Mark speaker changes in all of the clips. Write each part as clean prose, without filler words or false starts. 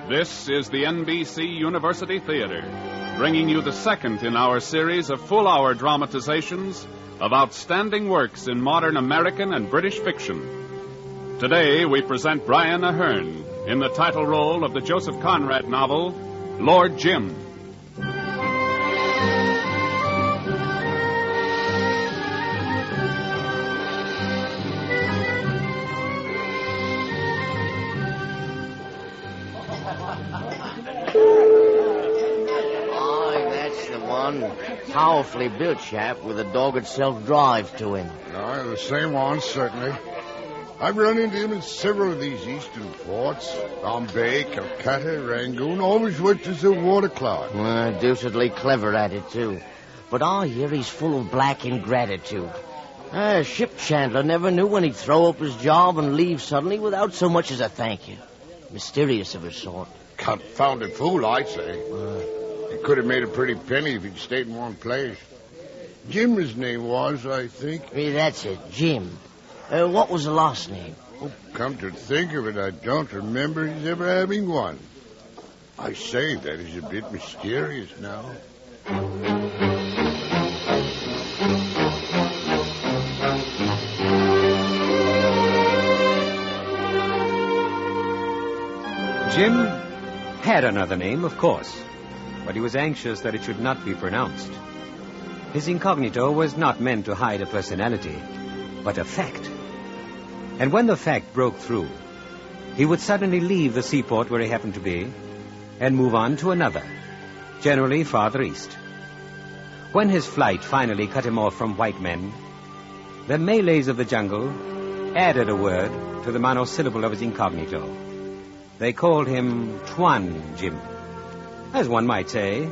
Speaker 1: This is the NBC University Theater, bringing you the second in our series of full-hour dramatizations of outstanding works in modern American and British fiction. Today, we present Brian Ahern in the title role of the Joseph Conrad novel, Lord Jim.
Speaker 2: Powerfully built chap with a dogged self-drive to him.
Speaker 3: The same one, certainly. I've run into him in several of these eastern ports. Bombay, Calcutta, Rangoon, always worked as a water clerk.
Speaker 2: Deucedly clever at it, too. But I hear he's full of black ingratitude. A ship chandler never knew when he'd throw up his job and leave suddenly without so much as a thank you. Mysterious of a sort.
Speaker 3: Confounded fool, I'd say. He could have made a pretty penny if he'd stayed in one place. Jim, his name was, I think.
Speaker 2: That's it, Jim. What was the last name?
Speaker 3: Come to think of it, I don't remember his ever having one. I say, that is a bit mysterious now.
Speaker 4: Jim had another name, of course, but he was anxious that it should not be pronounced. His incognito was not meant to hide a personality, but a fact. And when the fact broke through, he would suddenly leave the seaport where he happened to be and move on to another, generally farther east. When his flight finally cut him off from white men, the Malays of the jungle added a word to the monosyllable of his incognito. They called him Tuan Jim. As one might say,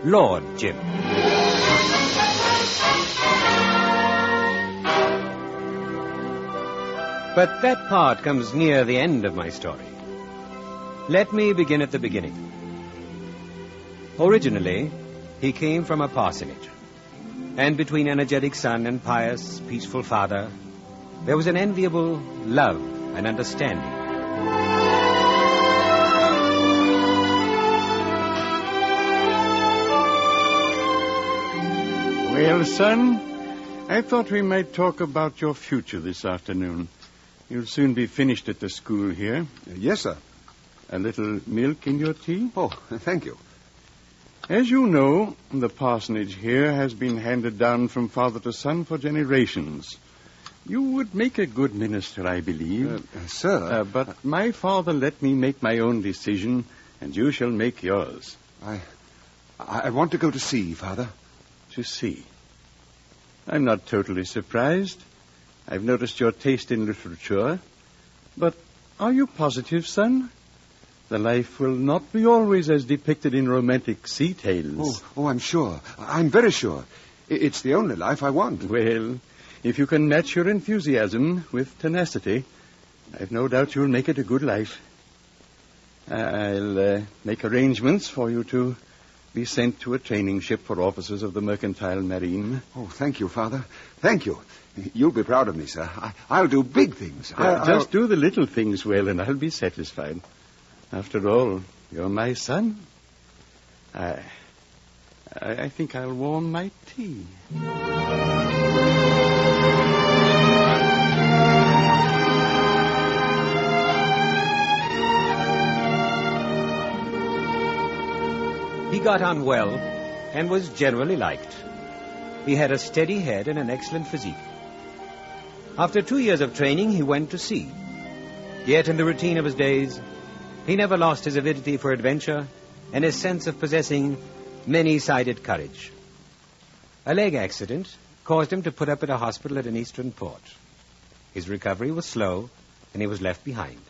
Speaker 4: Lord Jim. But that part comes near the end of my story. Let me begin at the beginning. Originally, he came from a parsonage. And between energetic son and pious, peaceful father, there was an enviable love and understanding.
Speaker 5: Well, son, I thought we might talk about your future this afternoon. You'll soon be finished at the school here.
Speaker 6: Yes, sir.
Speaker 5: A little milk in your tea?
Speaker 6: Oh, thank you.
Speaker 5: As you know, the parsonage here has been handed down from father to son for generations. You would make a good minister, I believe.
Speaker 6: Sir.
Speaker 5: But my father let me make my own decision, and you shall make yours.
Speaker 6: I want to go to sea, Father.
Speaker 5: To sea? I'm not totally surprised. I've noticed your taste in literature. But are you positive, son? The life will not be always as depicted in romantic sea tales.
Speaker 6: Oh, I'm sure. I'm very sure. It's the only life I want.
Speaker 5: Well, if you can match your enthusiasm with tenacity, I've no doubt you'll make it a good life. I'll make arrangements for you to be sent to a training ship for officers of the mercantile marine.
Speaker 6: Oh, thank you, Father. Thank you. You'll be proud of me, sir. I'll do big things.
Speaker 5: Just do the little things well, and I'll be satisfied. After all, you're my son. I think I'll warm my tea.
Speaker 4: He got on well and was generally liked. He had a steady head and an excellent physique. After 2 years of training, he went to sea. Yet in the routine of his days, he never lost his avidity for adventure and his sense of possessing many-sided courage. A leg accident caused him to put up at a hospital at an eastern port. His recovery was slow, and he was left behind.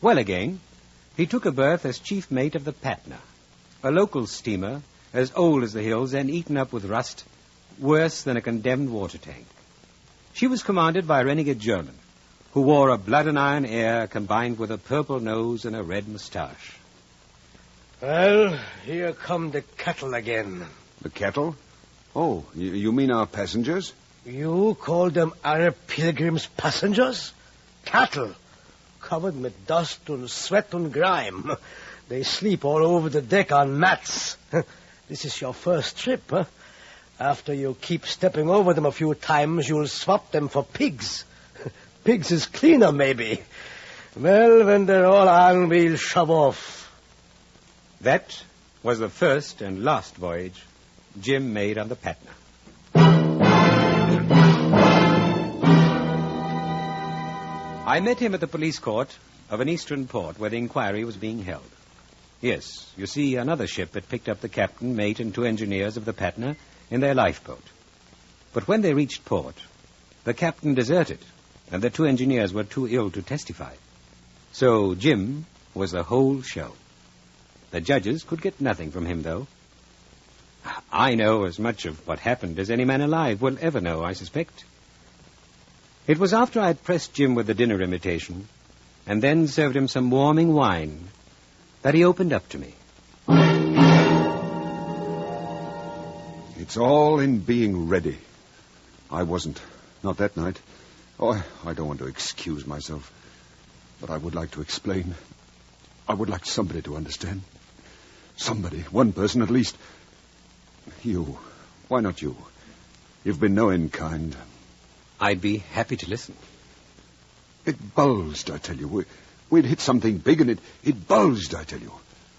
Speaker 4: Well again, he took a berth as chief mate of the Patna, a local steamer as old as the hills and eaten up with rust, worse than a condemned water tank. She was commanded by a renegade German who wore a blood-and-iron air combined with a purple nose and a red mustache.
Speaker 7: Well, here come the cattle again.
Speaker 6: The cattle? Oh, you mean our passengers?
Speaker 7: You call them Arab pilgrims passengers? Cattle? covered with dust and sweat and grime. They sleep all over the deck on mats. This is your first trip, huh? After you keep stepping over them a few times, you'll swap them for pigs. Pigs is cleaner, maybe. Well, when they're all on, we'll shove off.
Speaker 4: That was the first and last voyage Jim made on the Patna. I met him at the police court of an eastern port where the inquiry was being held. Yes, you see, another ship had picked up the captain, mate, and 2 engineers of the Patna in their lifeboat. But when they reached port, the captain deserted, and the 2 engineers were too ill to testify. So Jim was the whole show. The judges could get nothing from him, though. I know as much of what happened as any man alive will ever know, I suspect. It was after I had pressed Jim with the dinner invitation and then served him some warming wine that he opened up to me.
Speaker 6: It's all in being ready. I wasn't. Not that night. Oh, I don't want to excuse myself. But I would like to explain. I would like somebody to understand. Somebody, one person at least. You. Why not you? You've been knowing kind.
Speaker 4: I'd be happy to listen.
Speaker 6: It bulged, I tell you. We'd hit something big and it bulged, I tell you.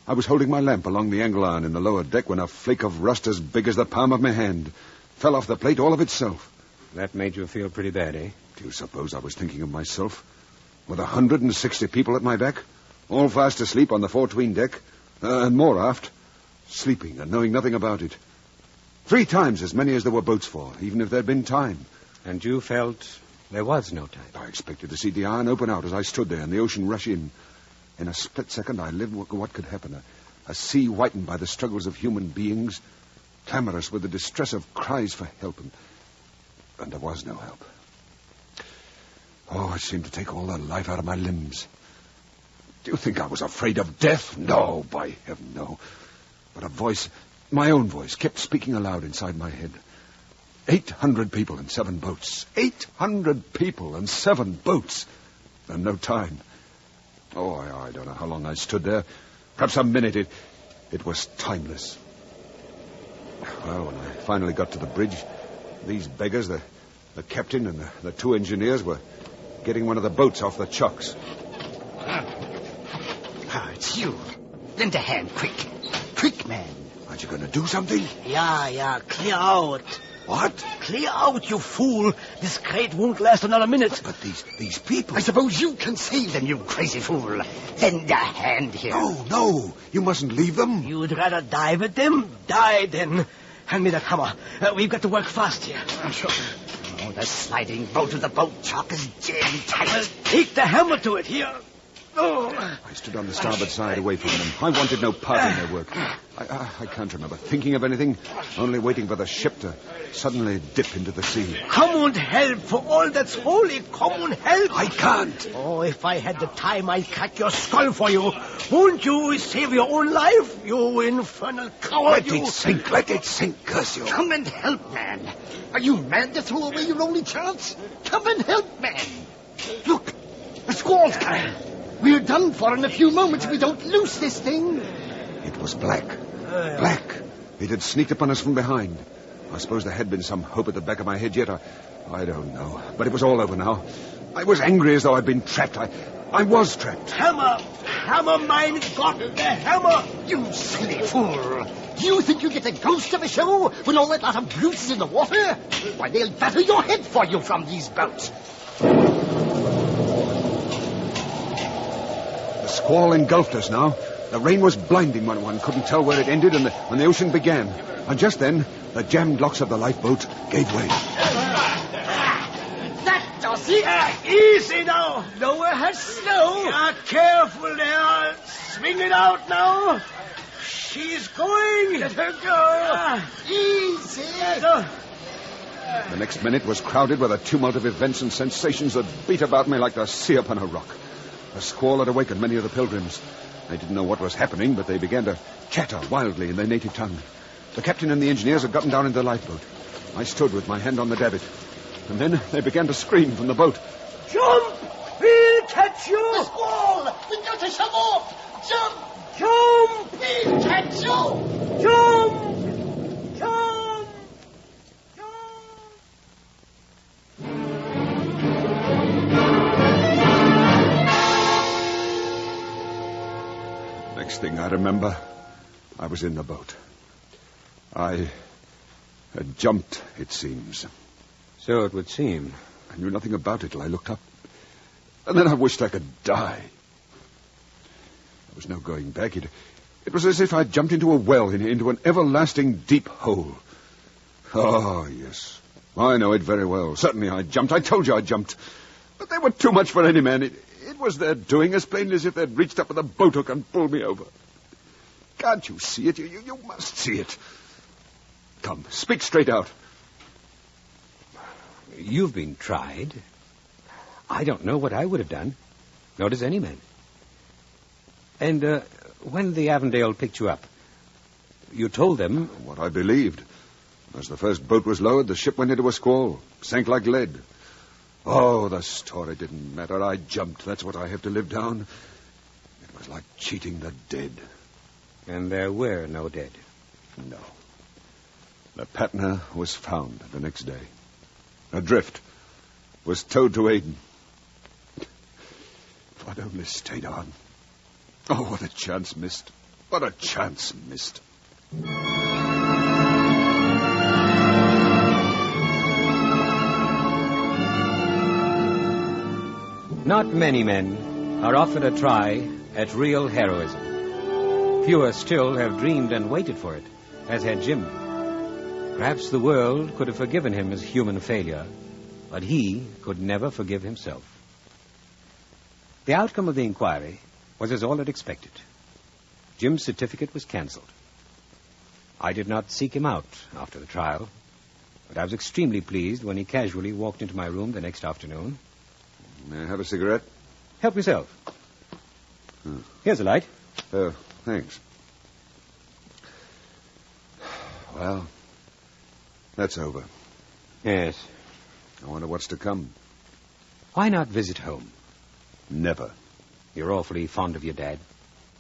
Speaker 6: I was holding my lamp along the angle iron in the lower deck when a flake of rust as big as the palm of my hand fell off the plate all of itself.
Speaker 4: That made you feel pretty bad, eh?
Speaker 6: Do you suppose I was thinking of myself? With 160 people at my back, all fast asleep on the fore-tween deck, and more aft, sleeping and knowing nothing about it. 3 times as many as there were boats for, even if there'd been time.
Speaker 4: And you felt there was no time?
Speaker 6: I expected to see the iron open out as I stood there and the ocean rush in. In a split second, I lived what could happen. A sea whitened by the struggles of human beings, clamorous with the distress of cries for help. And there was no help. Oh, it seemed to take all the life out of my limbs. Do you think I was afraid of death? No, by heaven, no. But a voice, my own voice, kept speaking aloud inside my head. 800 people and 7 boats. 800 people and 7 boats. And no time. Oh, I don't know how long I stood there. Perhaps a minute. It was timeless. Well, when I finally got to the bridge, these beggars, the captain and the 2 engineers, were getting one of the boats off the chocks.
Speaker 8: It's you. Lend a hand, quick. Quick, man.
Speaker 6: Aren't you going to do something?
Speaker 7: Yeah, clear out.
Speaker 6: What?
Speaker 7: Clear out, you fool. This crate won't last another minute.
Speaker 6: But these people...
Speaker 8: I suppose you can save them, you crazy fool. Lend a hand here.
Speaker 6: No. You mustn't leave them.
Speaker 7: You'd rather die with them? Die, then. Hand me that hammer. We've got to work fast here.
Speaker 8: Sure. Oh, the sliding boat of the boat chock is jammed tight.
Speaker 7: Well, take the hammer to it here. Oh.
Speaker 6: I stood on the starboard side away from them. I wanted no part in their work. I can't remember thinking of anything, only waiting for the ship to suddenly dip into the sea.
Speaker 7: Come and help. For all that's holy, come and help.
Speaker 6: I can't.
Speaker 7: Oh, if I had the time, I'd crack your skull for you. Won't you save your own life, you infernal coward?
Speaker 6: Let it sink, curse you.
Speaker 8: Come and help, man. Are you mad to throw away your only chance? Come and help, man. Look, the squall's coming. We're done for in a few moments if we don't loose this thing.
Speaker 6: It was black. Black. It had sneaked upon us from behind. I suppose there had been some hope at the back of my head yet. I don't know. But it was all over now. I was angry as though I'd been trapped. I was trapped.
Speaker 7: Hammer, mein Gott, the hammer.
Speaker 8: You silly fool. Do you think you get the ghost of a show when all that lot of brutes is in the water? Why, they'll batter your head for you from these boats.
Speaker 6: The squall engulfed us now. The rain was blinding when one couldn't tell where it ended and when the ocean began. And just then, the jammed locks of the lifeboat gave way.
Speaker 8: That does it.
Speaker 7: Easy now. Lower her slow. Careful there. Swing it out now. She's going. Let her go.
Speaker 8: Easy.
Speaker 6: The next minute was crowded with a tumult of events and sensations that beat about me like the sea upon a rock. The squall had awakened many of the pilgrims. They didn't know what was happening, but they began to chatter wildly in their native tongue. The captain and the engineers had gotten down into the lifeboat. I stood with my hand on the davit. And then they began to scream from the boat.
Speaker 7: Jump! We'll catch catch you!
Speaker 8: The squall! We got to shove off! Jump!
Speaker 7: Jump!
Speaker 8: We'll catch you!
Speaker 7: Jump! Jump!
Speaker 6: Next thing I remember, I was in the boat. I had jumped, it seems.
Speaker 4: So it would seem.
Speaker 6: I knew nothing about it till I looked up. And then I wished I could die. There was no going back. It was as if I'd jumped into a well, into an everlasting deep hole. Oh, yes. I know it very well. Certainly I jumped. I told you I jumped. But they were too much for any man. It was their doing, as plainly as if they'd reached up with a boat hook and pulled me over. Can't you see it? You must see it. Come, speak straight out.
Speaker 4: You've been tried. I don't know what I would have done. Nor does any man. And when the Avondale picked you up, you told them...
Speaker 6: What I believed. As the first boat was lowered, the ship went into a squall. Sank like lead. Oh, the story didn't matter. I jumped. That's what I have to live down. It was like cheating the dead.
Speaker 4: And there were no dead.
Speaker 6: No. The Patna was found the next day. Adrift. Was towed to Aden. If I'd only stayed on. Oh, what a chance missed. What a chance missed.
Speaker 4: Not many men are offered a try at real heroism. Fewer still have dreamed and waited for it, as had Jim. Perhaps the world could have forgiven him his human failure, but he could never forgive himself. The outcome of the inquiry was as all had expected. Jim's certificate was cancelled. I did not seek him out after the trial, but I was extremely pleased when he casually walked into my room the next afternoon.
Speaker 6: May I have a cigarette?
Speaker 4: Help yourself. Here's a light.
Speaker 6: Thanks. Well, that's over.
Speaker 4: Yes.
Speaker 6: I wonder what's to come.
Speaker 4: Why not visit home?
Speaker 6: Never.
Speaker 4: You're awfully fond of your dad.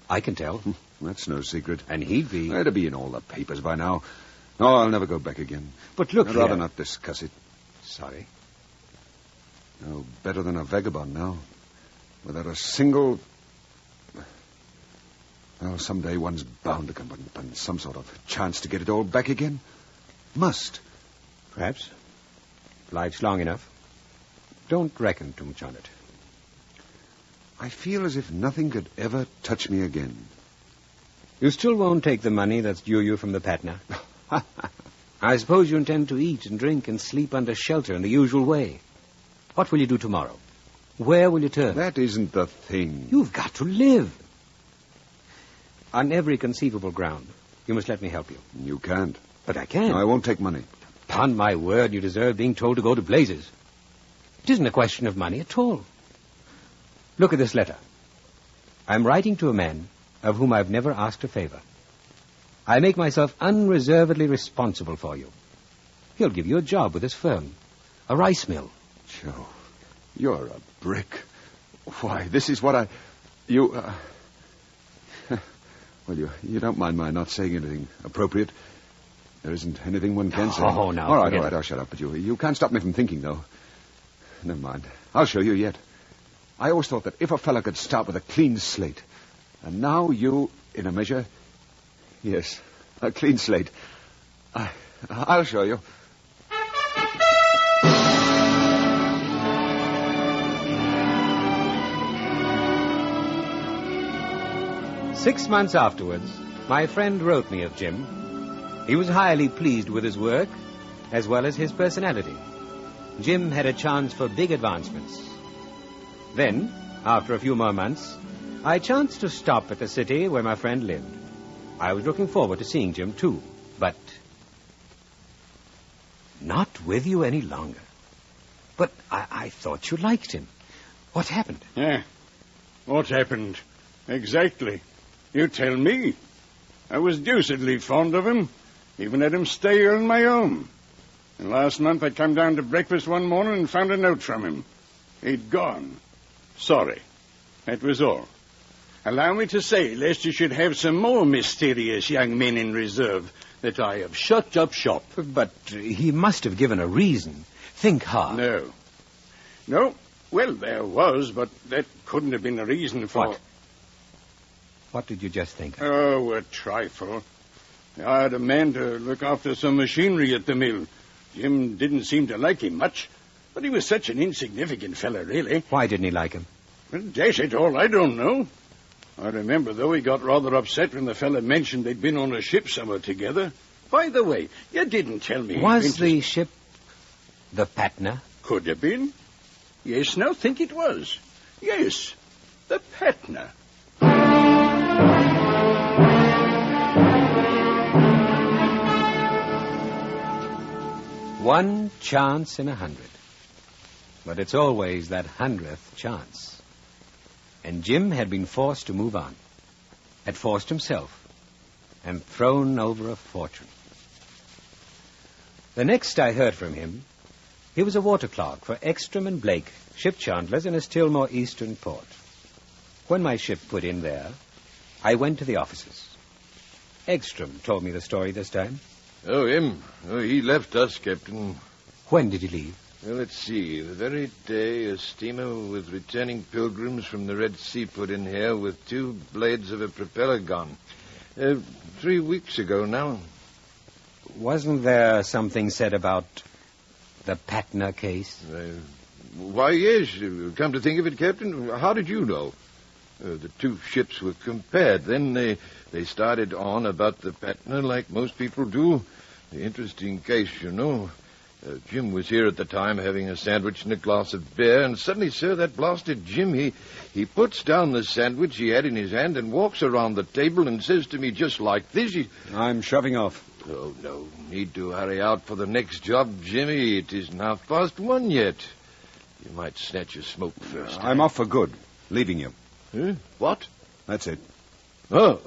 Speaker 4: I can tell.
Speaker 6: That's no secret.
Speaker 4: And he'd be...
Speaker 6: That'd be in all the papers by now. No, I'll never go back again.
Speaker 4: But look
Speaker 6: I'd
Speaker 4: here.
Speaker 6: rather not discuss it.
Speaker 4: Sorry.
Speaker 6: No better than a vagabond now. Without a single... Well, someday one's bound to come upon some sort of chance to get it all back again. Must.
Speaker 4: Perhaps. Life's long enough. Don't reckon too much on it.
Speaker 6: I feel as if nothing could ever touch me again.
Speaker 4: You still won't take the money that's due you from the Patna? I suppose you intend to eat and drink and sleep under shelter in the usual way. What will you do tomorrow? Where will you turn?
Speaker 6: That isn't the thing.
Speaker 4: You've got to live. On every conceivable ground, you must let me help you.
Speaker 6: You can't.
Speaker 4: But I can.
Speaker 6: No, I won't take money.
Speaker 4: Upon my word, you deserve being told to go to blazes. It isn't a question of money at all. Look at this letter. I'm writing to a man of whom I've never asked a favor. I make myself unreservedly responsible for you. He'll give you a job with his firm. A rice mill.
Speaker 6: Joe, you're a brick. Why, this is what you... Well, you don't mind my not saying anything appropriate. There isn't anything one can say.
Speaker 4: Oh, no.
Speaker 6: All right, I'll shut up. But you can't stop me from thinking, though. Never mind. I'll show you yet. I always thought that if a fella could start with a clean slate, and now you, in a measure... Yes, a clean slate. I'll show you.
Speaker 4: Six months afterwards, my friend wrote me of Jim. He was highly pleased with his work, as well as his personality. Jim had a chance for big advancements. Then, after a few more months, I chanced to stop at the city where my friend lived. I was looking forward to seeing Jim, too, but not with you any longer. But I thought you liked him. What happened?
Speaker 9: Yeah. What happened? Exactly. You tell me. I was deucedly fond of him. Even had him stay here in my home. And last month I came down to breakfast one morning and found a note from him. He'd gone. Sorry. That was all. Allow me to say, lest you should have some more mysterious young men in reserve, that I have shut up shop.
Speaker 4: But he must have given a reason. Think hard.
Speaker 9: No. Well, there was, but that couldn't have been a reason for...
Speaker 4: What? What did you just think of?
Speaker 9: Oh, a trifle. I had a man to look after some machinery at the mill. Jim didn't seem to like him much, but he was such an insignificant fellow, really.
Speaker 4: Why didn't he like him?
Speaker 9: Well, dash it all, I don't know. I remember, though, he got rather upset when the fellow mentioned they'd been on a ship somewhere together. By the way, you didn't tell me...
Speaker 4: Was the ship the Patna?
Speaker 9: Could have been. Yes, now think it was. Yes, the Patna.
Speaker 4: One chance in 100. But it's always that 100th chance. And Jim had been forced to move on. Had forced himself. And thrown over a fortune. The next I heard from him, he was a water clerk for Ekstrom and Blake, ship chandlers in a still more eastern port. When my ship put in there, I went to the offices. Ekstrom told me the story this time.
Speaker 10: Oh, him? Oh, he left us, Captain.
Speaker 4: When did he leave?
Speaker 10: Well, let's see. The very day a steamer with returning pilgrims from the Red Sea put in here with 2 blades of a propeller gone. 3 weeks ago now.
Speaker 4: Wasn't there something said about the Patna case?
Speaker 10: Why, yes. Come to think of it, Captain, how did you know? The 2 ships were compared. Then they started on about the Patna like most people do. The interesting case, you know. Jim was here at the time having a sandwich and a glass of beer, and suddenly, sir, that blasted Jim, he puts down the sandwich he had in his hand and walks around the table and says to me just like this.
Speaker 5: I'm shoving off.
Speaker 10: Oh, no need to hurry out for the next job, Jimmy. It isn't 1:30 yet. You might snatch a smoke first.
Speaker 5: I'm off for good. Leaving you.
Speaker 10: Huh? What?
Speaker 5: That's it.
Speaker 10: A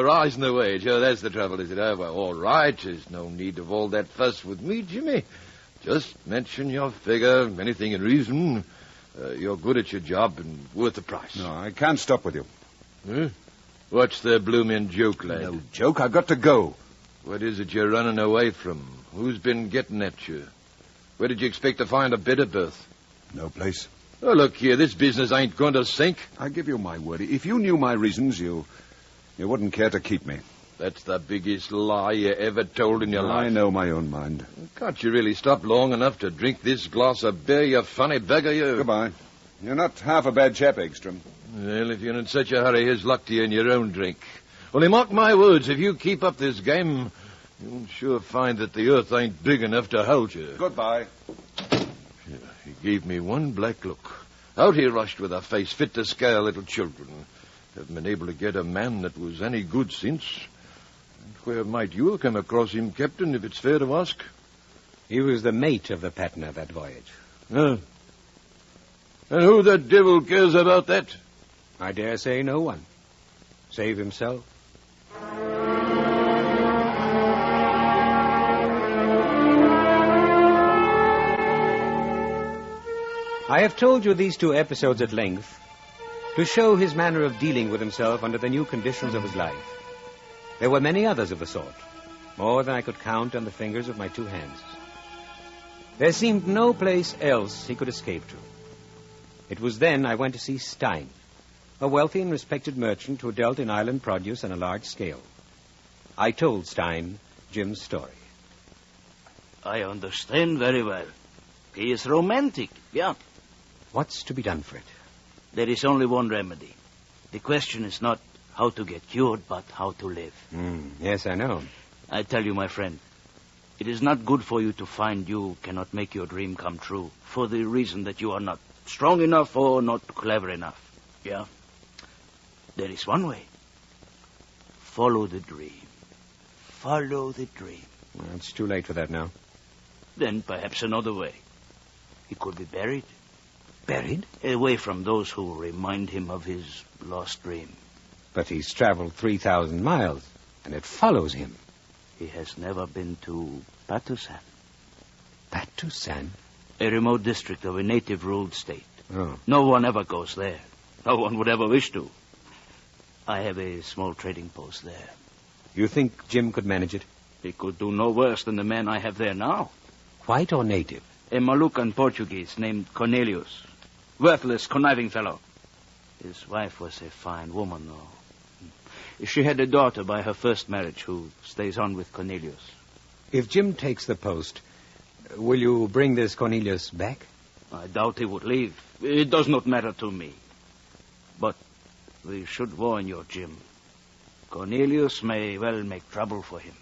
Speaker 10: rise in the wage. Oh, that's the trouble, is it? Oh, well, all right. There's no need of all that fuss with me, Jimmy. Just mention your figure, anything in reason. You're good at your job and worth the price.
Speaker 5: No, I can't stop with you.
Speaker 10: Huh? What's the bloomin' joke, lad?
Speaker 5: No joke. I've got to go.
Speaker 10: What is it you're running away from? Who's been getting at you? Where did you expect to find a better berth?
Speaker 5: No place.
Speaker 10: Oh, look here, this business ain't going to sink.
Speaker 5: I give you my word. If you knew my reasons, you wouldn't care to keep me.
Speaker 10: That's the biggest lie you ever told in your life.
Speaker 5: I know my own mind.
Speaker 10: Can't you really stop long enough to drink this glass of beer, you funny beggar, you?
Speaker 5: Goodbye. You're not half a bad chap, Ekstrom.
Speaker 10: Well, if you're in such a hurry, here's luck to you in your own drink. Only mark my words, if you keep up this game, you'll sure find that the earth ain't big enough to hold you.
Speaker 5: Goodbye.
Speaker 10: He gave me one black look. Out he rushed with a face fit to scare little children. Haven't been able to get a man that was any good since. And where might you have come across him, Captain, if it's fair to ask?
Speaker 4: He was the mate of the Patna that voyage.
Speaker 10: And who the devil cares about that?
Speaker 4: I dare say no one. Save himself. I have told you these 2 episodes at length to show his manner of dealing with himself under the new conditions of his life. There were many others of the sort, more than I could count on the fingers of my 2 hands. There seemed no place else he could escape to. It was then I went to see Stein, a wealthy and respected merchant who dealt in island produce on a large scale. I told Stein Jim's story.
Speaker 11: I understand very well. He is romantic, yeah.
Speaker 4: What's to be done for it?
Speaker 11: There is only one remedy. The question is not how to get cured, but how to live.
Speaker 4: Yes, I know.
Speaker 11: I tell you, my friend, it is not good for you to find you cannot make your dream come true for the reason that you are not strong enough or not clever enough. Yeah? There is one way. Follow the dream. Follow the dream.
Speaker 4: Well, it's too late for that now.
Speaker 11: Then perhaps another way. He could be buried.
Speaker 4: Buried?
Speaker 11: Away from those who remind him of his lost dream.
Speaker 4: But he's traveled 3,000 miles, and it follows him.
Speaker 11: He has never been to Patusan.
Speaker 4: Patusan?
Speaker 11: A remote district of a native-ruled state.
Speaker 4: Oh.
Speaker 11: No one ever goes there. No one would ever wish to. I have a small trading post there.
Speaker 4: You think Jim could manage it?
Speaker 11: He could do no worse than the man I have there now.
Speaker 4: White or native?
Speaker 11: A Moluccan Portuguese named Cornelius. Worthless, conniving fellow. His wife was a fine woman, though. She had a daughter by her first marriage who stays on with Cornelius.
Speaker 4: If Jim takes the post, will you bring this Cornelius back?
Speaker 11: I doubt he would leave. It does not matter to me. But we should warn you, Jim. Cornelius may well make trouble for him.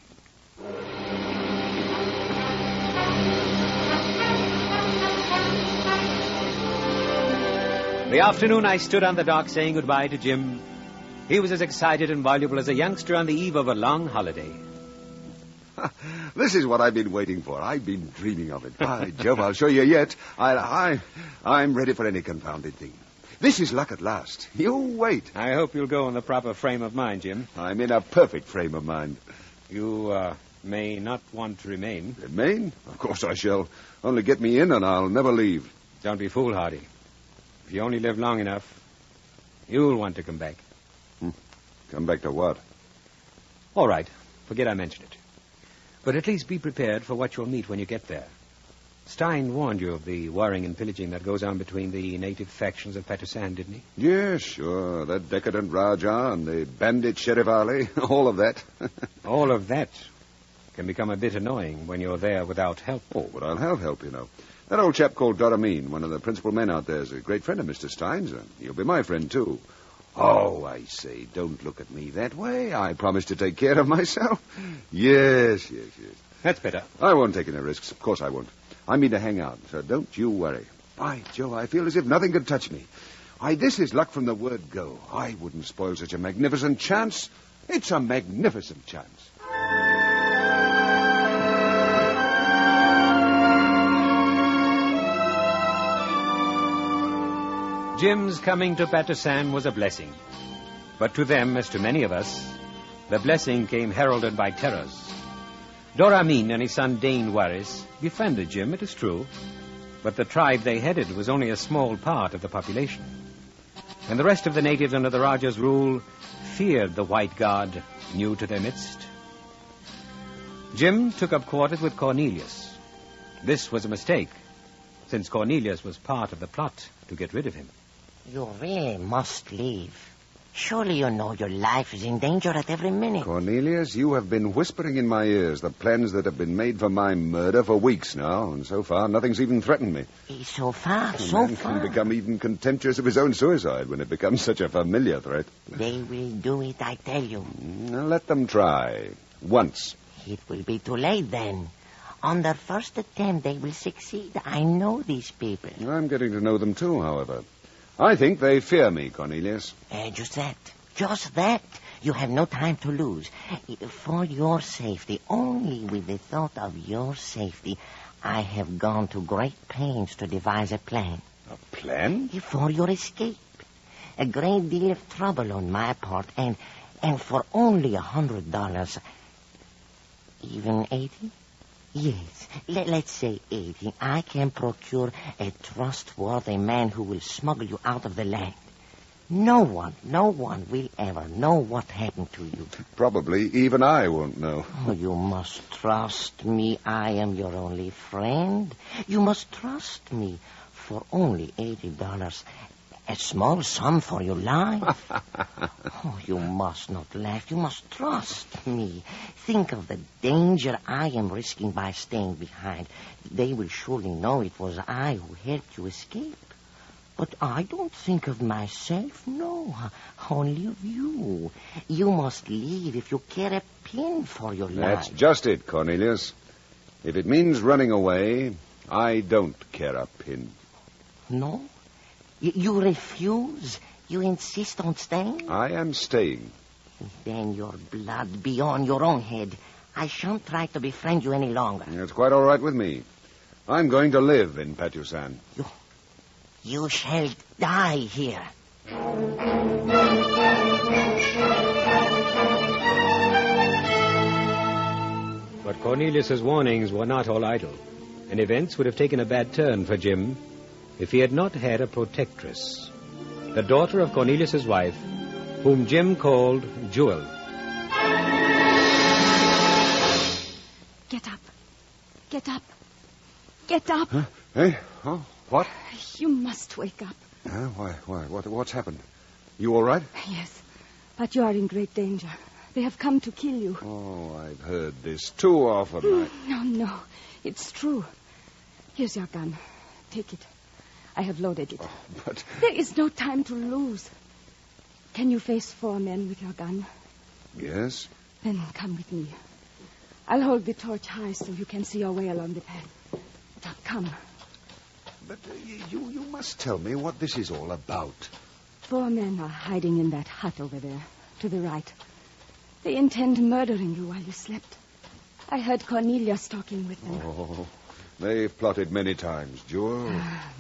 Speaker 4: The afternoon I stood on the dock saying goodbye to Jim. He was as excited and voluble as a youngster on the eve of a long holiday.
Speaker 6: This is what I've been waiting for. I've been dreaming of it. By Jove, I'll show you yet. I'm ready for any confounded thing. This is luck at last. You wait.
Speaker 4: I hope you'll go in the proper frame of mind, Jim.
Speaker 6: I'm in a perfect frame of mind.
Speaker 4: You may not want to remain.
Speaker 6: Remain? Of course I shall. Only get me in and I'll never leave.
Speaker 4: Don't be foolhardy. If you only live long enough, you'll want to come back.
Speaker 6: Come back to what?
Speaker 4: All right. Forget I mentioned it. But at least be prepared for what you'll meet when you get there. Stein warned you of the warring and pillaging that goes on between the native factions of Patusan, didn't he?
Speaker 6: Yes, sure. That decadent Raja and the bandit Sheriff Ali. All of that.
Speaker 4: All of that can become a bit annoying when you're there without help.
Speaker 6: Oh, but I'll have help, you know. That old chap called Doramin, one of the principal men out there, is a great friend of Mr. Stein's. He'll be my friend, too. Oh, I say, don't look at me that way. I promise to take care of myself. Yes.
Speaker 4: That's better.
Speaker 6: I won't take any risks. Of course I won't. I mean to hang out, so don't you worry. By Joe, I feel as if nothing could touch me. Why, this is luck from the word go. I wouldn't spoil such a magnificent chance. It's a magnificent chance.
Speaker 4: Jim's coming to Patusan was a blessing. But to them, as to many of us, the blessing came heralded by terrors. Doramin and his son Dane Waris befriended Jim, it is true, but the tribe they headed was only a small part of the population. And the rest of the natives under the Raja's rule feared the white god new to their midst. Jim took up quarters with Cornelius. This was a mistake, since Cornelius was part of the plot to get rid of him.
Speaker 2: You really must leave. Surely you know your life is in danger at every minute.
Speaker 6: Cornelius, you have been whispering in my ears the plans that have been made for my murder for weeks now, and so far nothing's even threatened me.
Speaker 2: So far.
Speaker 6: A man can become even contemptuous of his own suicide when it becomes such a familiar threat.
Speaker 2: They will do it, I tell you.
Speaker 6: Let them try. Once.
Speaker 2: It will be too late then. On their first attempt, they will succeed. I know these people.
Speaker 6: I'm getting to know them too, however. I think they fear me, Cornelius.
Speaker 2: Just that. You have no time to lose. For your safety, only with the thought of your safety, I have gone to great pains to devise a plan.
Speaker 6: A plan?
Speaker 2: For your escape. A great deal of trouble on my part, and for only $100. Even 80? Yes, let's say 80. I can procure a trustworthy man who will smuggle you out of the land. No one will ever know what happened to you.
Speaker 6: Probably even I won't know.
Speaker 2: Oh, you must trust me. I am your only friend. You must trust me for only $80. A small sum for your life. Oh, you must not laugh. You must trust me. Think of the danger I am risking by staying behind. They will surely know it was I who helped you escape. But I don't think of myself, no. Only of you. You must leave if you care a pin for your life.
Speaker 6: That's just it, Cornelius. If it means running away, I don't care a pin.
Speaker 2: No? You refuse? You insist on staying?
Speaker 6: I am staying.
Speaker 2: Then your blood be on your own head. I shan't try to befriend you any longer.
Speaker 6: It's quite all right with me. I'm going to live in Patusan.
Speaker 2: You shall die here.
Speaker 4: But Cornelius's warnings were not all idle, and events would have taken a bad turn for Jim if he had not had a protectress, the daughter of Cornelius's wife, whom Jim called Jewel.
Speaker 12: Get up. Get up. Get up.
Speaker 6: Huh? Hey? Oh, what?
Speaker 12: You must wake up.
Speaker 6: Why? What's happened? You all right?
Speaker 12: Yes, but you are in great danger. They have come to kill you.
Speaker 6: Oh, I've heard this too often.
Speaker 12: No, it's true. Here's your gun. Take it. I have loaded it.
Speaker 6: Oh, but...
Speaker 12: There is no time to lose. Can you face 4 men with your gun?
Speaker 6: Yes.
Speaker 12: Then come with me. I'll hold the torch high so you can see your way along the path. Now, come.
Speaker 6: But you must tell me what this is all about.
Speaker 12: 4 men are hiding in that hut over there, to the right. They intend murdering you while you slept. I heard Cornelius talking with them.
Speaker 6: Oh, they've plotted many times, Jewel.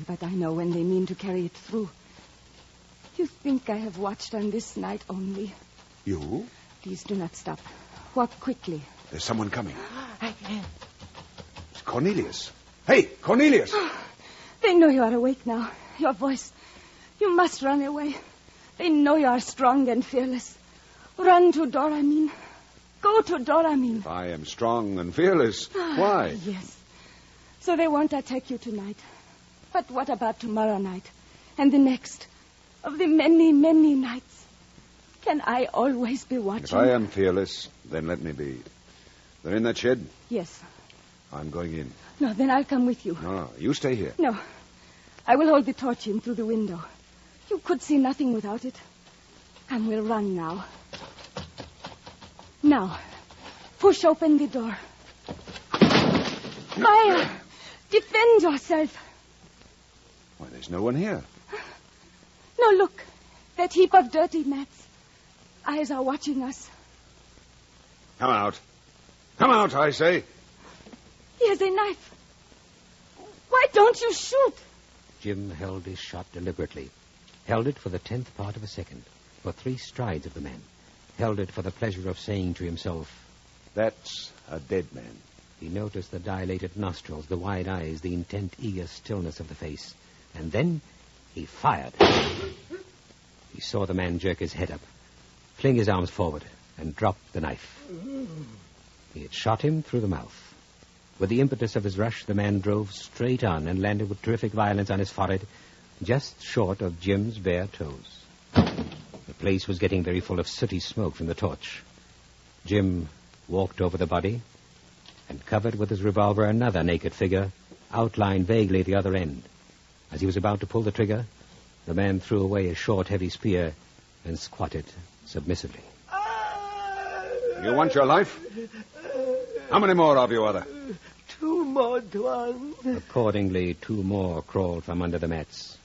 Speaker 12: But I know when they mean to carry it through. You think I have watched on this night only?
Speaker 6: You?
Speaker 12: Please do not stop. Walk quickly.
Speaker 6: There's someone coming. It's Cornelius. Hey, Cornelius!
Speaker 12: They know you are awake now. Your voice. You must run away. They know you are strong and fearless. Run to Doramin. Go to Doramin.
Speaker 6: I am strong and fearless. Why?
Speaker 12: Yes. So they won't attack you tonight. But what about tomorrow night? And the next? Of the many, many nights? Can I always be watching?
Speaker 6: If I am fearless, then let me be. They're in that shed?
Speaker 12: Yes.
Speaker 6: I'm going in.
Speaker 12: No, then I'll come with you.
Speaker 6: No, you stay here.
Speaker 12: No. I will hold the torch in through the window. You could see nothing without it. And we'll run now. Now, push open the door. Fire! Defend yourself.
Speaker 6: Why, there's no one here.
Speaker 12: No, look. That heap of dirty mats. Eyes are watching us.
Speaker 6: Come out. Come out, I say.
Speaker 12: He has a knife. Why don't you shoot?
Speaker 4: Jim held his shot deliberately. Held it for the 10th part of a second, for 3 strides of the man. Held it for the pleasure of saying to himself,
Speaker 6: "That's a dead man."
Speaker 4: He noticed the dilated nostrils, the wide eyes, the intent, eager stillness of the face. And then he fired. He saw the man jerk his head up, fling his arms forward, and drop the knife. He had shot him through the mouth. With the impetus of his rush, the man drove straight on and landed with terrific violence on his forehead, just short of Jim's bare toes. The place was getting very full of sooty smoke from the torch. Jim walked over the body and covered with his revolver another naked figure, outlined vaguely at the other end. As he was about to pull the trigger, the man threw away his short, heavy spear and squatted submissively.
Speaker 6: You want your life? How many more of you are there?
Speaker 7: 2 more, Tuan.
Speaker 4: Accordingly, 2 more crawled from under the mats,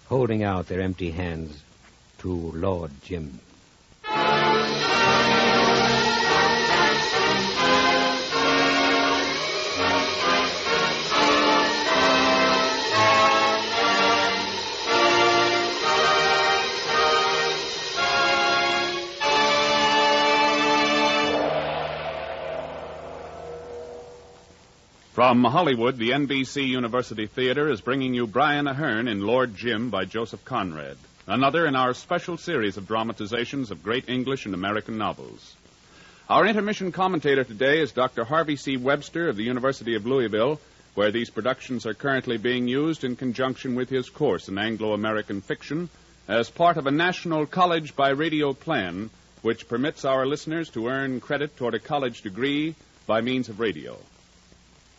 Speaker 4: holding out their empty hands to Lord Jim.
Speaker 1: From Hollywood, the NBC University Theater is bringing you Brian Ahern in Lord Jim by Joseph Conrad, another in our special series of dramatizations of great English and American novels. Our intermission commentator today is Dr. Harvey C. Webster of the University of Louisville, where these productions are currently being used in conjunction with his course in Anglo-American fiction as part of a national college by radio plan, which permits our listeners to earn credit toward a college degree by means of radio.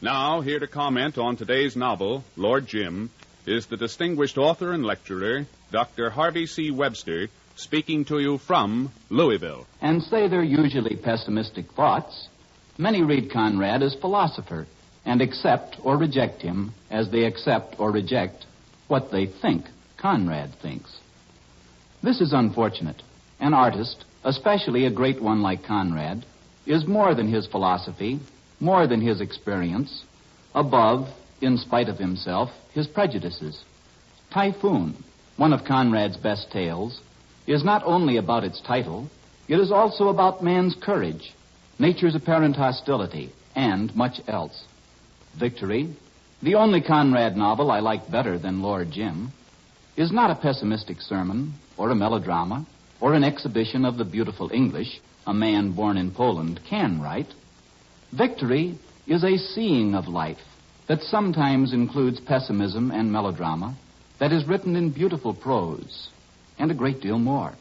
Speaker 1: Now, here to comment on today's novel, Lord Jim, is the distinguished author and lecturer, Dr. Harvey C. Webster, speaking to you from Louisville.
Speaker 13: And say they're usually pessimistic thoughts, many read Conrad as philosopher and accept or reject him as they accept or reject what they think Conrad thinks. This is unfortunate. An artist, especially a great one like Conrad, is more than his philosophy, more than his experience, above, in spite of himself, his prejudices. Typhoon, one of Conrad's best tales, is not only about its title, it is also about man's courage, nature's apparent hostility, and much else. Victory, The only Conrad novel I like better than Lord Jim is not a pessimistic sermon or a melodrama or an exhibition of the beautiful English a man born in Poland can write. Victory is a seeing of life that sometimes includes pessimism and melodrama, that is written in beautiful prose, and a great deal more.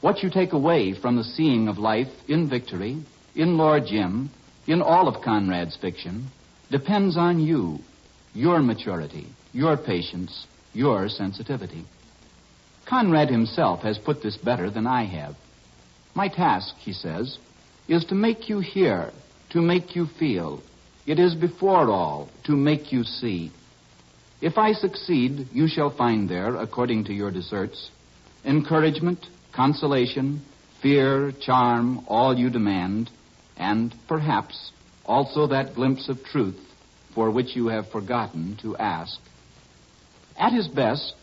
Speaker 13: What you take away from the seeing of life in Victory, in Lord Jim, in all of Conrad's fiction, depends on you, your maturity, your patience, your sensitivity. Conrad himself has put this better than I have. My task, he says, is to make you hear, to make you feel. It is before all to make you see. If I succeed, you shall find there, according to your deserts, encouragement, consolation, fear, charm, all you demand, and perhaps also that glimpse of truth for which you have forgotten to ask. At his best,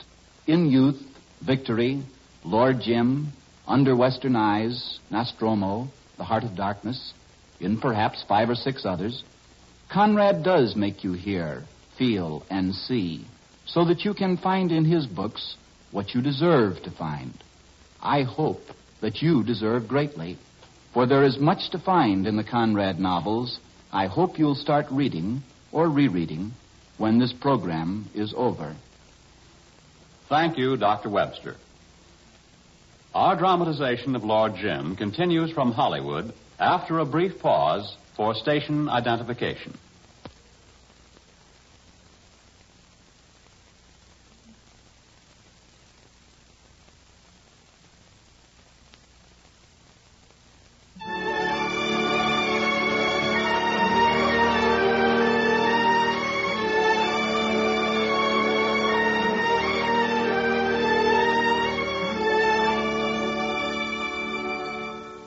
Speaker 13: in youth, Victory, Lord Jim, Under Western Eyes, Nostromo, The Heart of Darkness, in perhaps 5 or 6 others, Conrad does make you hear, feel, and see, so that you can find in his books what you deserve to find. I hope that you deserve greatly, for there is much to find in the Conrad novels I hope you'll start reading or rereading when this program is over.
Speaker 1: Thank you, Dr. Webster. Our dramatization of Lord Jim continues from Hollywood after a brief pause for station identification.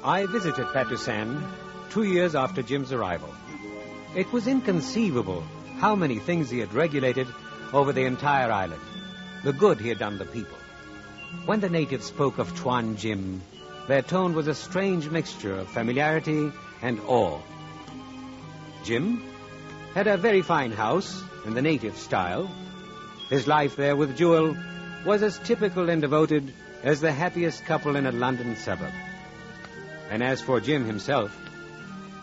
Speaker 4: I visited Patusan 2 years after Jim's arrival. It was inconceivable how many things he had regulated over the entire island, the good he had done the people. When the natives spoke of Tuan Jim, their tone was a strange mixture of familiarity and awe. Jim had a very fine house in the native style. His life there with Jewel was as typical and devoted as the happiest couple in a London suburb. And as for Jim himself,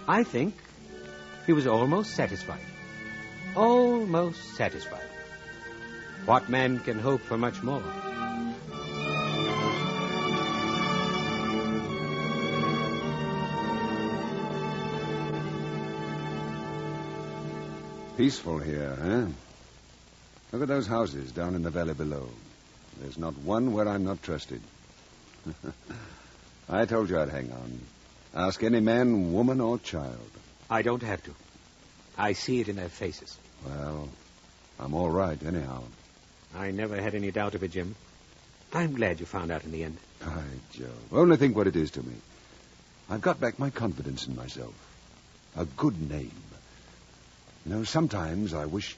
Speaker 4: I think he was almost satisfied. Almost satisfied. What man can hope for much more?
Speaker 6: Peaceful here, huh? Look at those houses down in the valley below. There's not one where I'm not trusted. I told you I'd hang on. Ask any man, woman, or child.
Speaker 4: I don't have to. I see it in their faces.
Speaker 6: Well, I'm all right, anyhow.
Speaker 4: I never had any doubt of it, Jim. I'm glad you found out in the end.
Speaker 6: By Jove. Only think what it is to me. I've got back my confidence in myself. A good name. You know, sometimes I wish...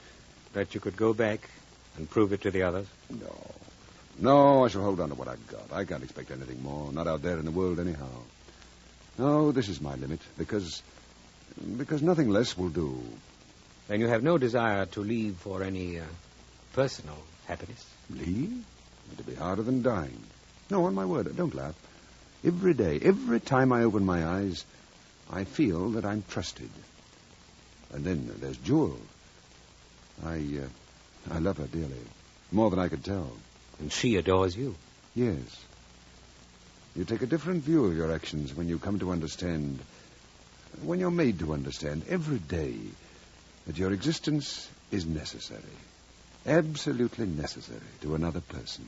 Speaker 4: That you could go back and prove it to the others?
Speaker 6: No, I shall hold on to what I've got. I can't expect anything more. Not out there in the world, anyhow. No, this is my limit, because nothing less will do.
Speaker 4: Then you have no desire to leave for any personal happiness?
Speaker 6: Leave? It'd be harder than dying. No, on my word, don't laugh. Every day, every time I open my eyes, I feel that I'm trusted. And then there's Jewel. I love her dearly, more than I could tell.
Speaker 4: And she adores you?
Speaker 6: Yes. You take a different view of your actions when you come to understand, when you're made to understand every day that your existence is necessary, absolutely necessary to another person.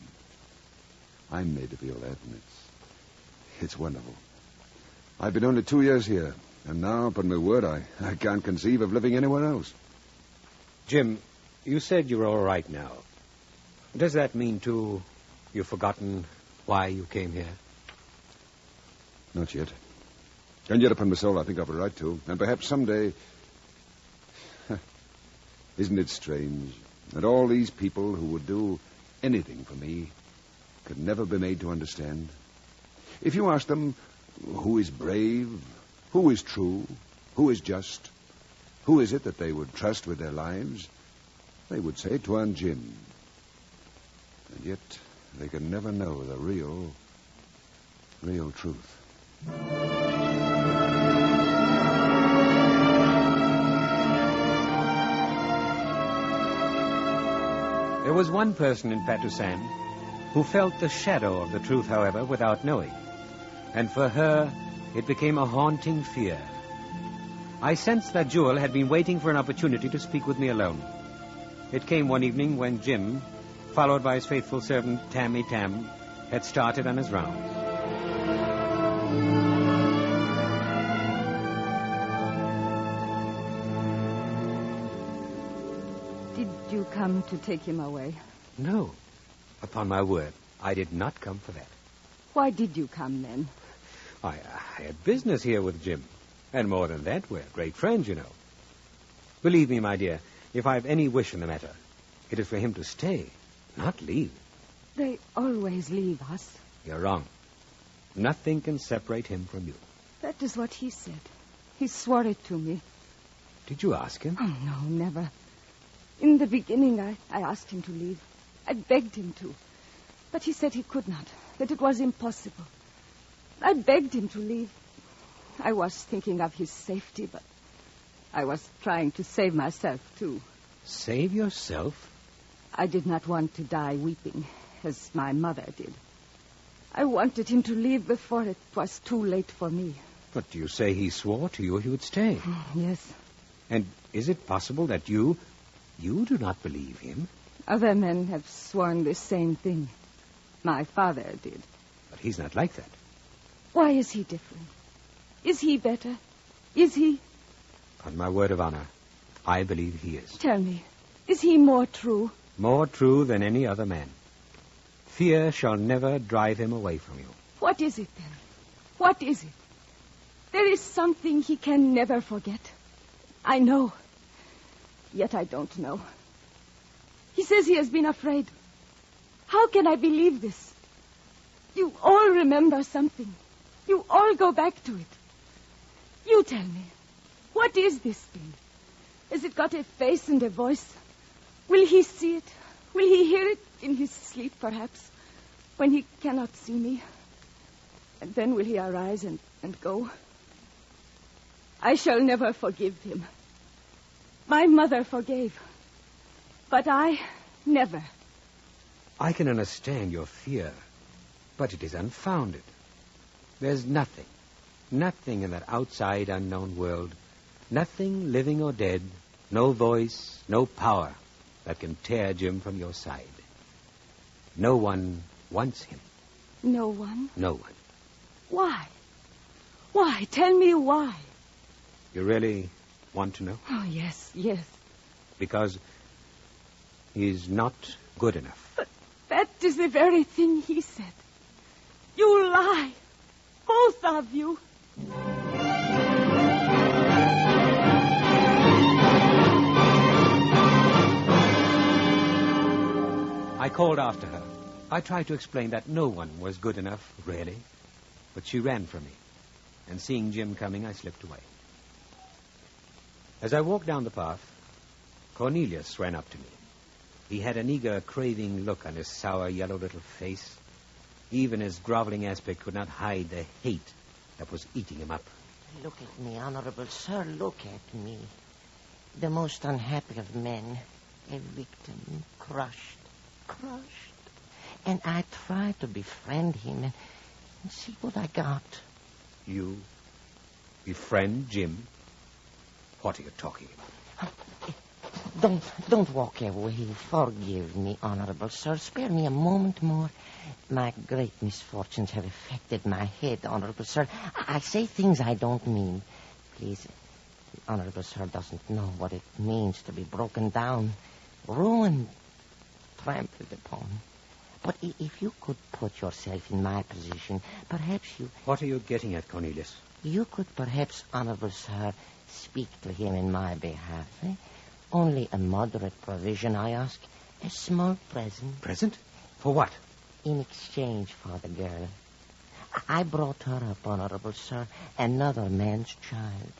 Speaker 6: I'm made to feel that, and it's wonderful. I've been only 2 years here, and now, upon my word, I can't conceive of living anywhere else.
Speaker 4: Jim, you said you were all right now. Does that mean, too, you've forgotten why you came here?
Speaker 6: Not yet. And yet, upon my soul, I think I've a right to. And perhaps someday... Isn't it strange that all these people who would do anything for me could never be made to understand? If you ask them who is brave, who is true, who is just, who is it that they would trust with their lives, They would say to earn gin. And yet they can never know the real truth.
Speaker 4: There was one person in Patusan who felt the shadow of the truth, however, without knowing. And for her, it became a haunting fear. I sensed that Jewel had been waiting for an opportunity to speak with me alone. It came one evening when Jim, followed by his faithful servant Tammy Tam, had started on his rounds.
Speaker 12: Did you come to take him away?
Speaker 4: No. Upon my word, I did not come for that.
Speaker 12: Why did you come, then?
Speaker 4: I had business here with Jim. And more than that, we're great friends, you know. Believe me, my dear, if I've any wish in the matter, it is for him to stay, not leave.
Speaker 12: They always leave us.
Speaker 4: You're wrong. Nothing can separate him from you.
Speaker 12: That is what he said. He swore it to me.
Speaker 4: Did you ask him?
Speaker 12: Oh, no, never. In the beginning, I asked him to leave. I begged him to. But he said he could not, that it was impossible. I begged him to leave. I was thinking of his safety, but I was trying to save myself, too.
Speaker 4: Save yourself?
Speaker 12: I did not want to die weeping, as my mother did. I wanted him to leave before it was too late for me.
Speaker 4: But you say he swore to you he would stay.
Speaker 12: Yes.
Speaker 4: And is it possible that you do not believe him?
Speaker 12: Other men have sworn the same thing. My father did.
Speaker 4: But he's not like that.
Speaker 12: Why is he different? Is he better? Is he?
Speaker 4: On my word of honor, I believe he is.
Speaker 12: Tell me, is he more true?
Speaker 4: More true than any other man. Fear shall never drive him away from you.
Speaker 12: What is it, then? What is it? There is something he can never forget. I know. Yet I don't know. He says he has been afraid. How can I believe this? You all remember something. You all go back to it. You tell me, what is this thing? Has it got a face and a voice? Will he see it? Will he hear it in his sleep, perhaps, when he cannot see me? And then will he arise and go? I shall never forgive him. My mother forgave, but I never.
Speaker 4: I can understand your fear, but it is unfounded. There's nothing in that outside unknown world, nothing living or dead, no voice, no power that can tear Jim from your side. No one wants him.
Speaker 12: No one?
Speaker 4: No one.
Speaker 12: Why? Why? Tell me why.
Speaker 4: You really want to know?
Speaker 12: Oh, yes, yes.
Speaker 4: Because he's not good enough.
Speaker 12: But that is the very thing he said. You lie. Both of you.
Speaker 4: I called after her. I tried to explain that no one was good enough, really. But she ran from me. And seeing Jim coming, I slipped away. As I walked down the path, Cornelius ran up to me. He had an eager, craving look on his sour, yellow little face. Even his groveling aspect could not hide the hate that was eating him up.
Speaker 2: Look at me, Honorable Sir, look at me. The most unhappy of men. A victim, crushed. And I tried to befriend him and see what I got.
Speaker 4: You befriend Jim? What are you talking about?
Speaker 2: Don't walk away. Forgive me, Honorable Sir. Spare me a moment more. My great misfortunes have affected my head, Honorable Sir. I say things I don't mean. Please, Honorable Sir doesn't know what it means to be broken down, ruined, trampled upon. But if you could put yourself in my position, perhaps you...
Speaker 4: What are you getting at, Cornelius?
Speaker 2: You could perhaps, Honorable Sir, speak to him in my behalf. Only a moderate provision, I ask. A small present.
Speaker 4: Present? For what?
Speaker 2: In exchange for the girl. I brought her up, Honorable Sir, another man's child.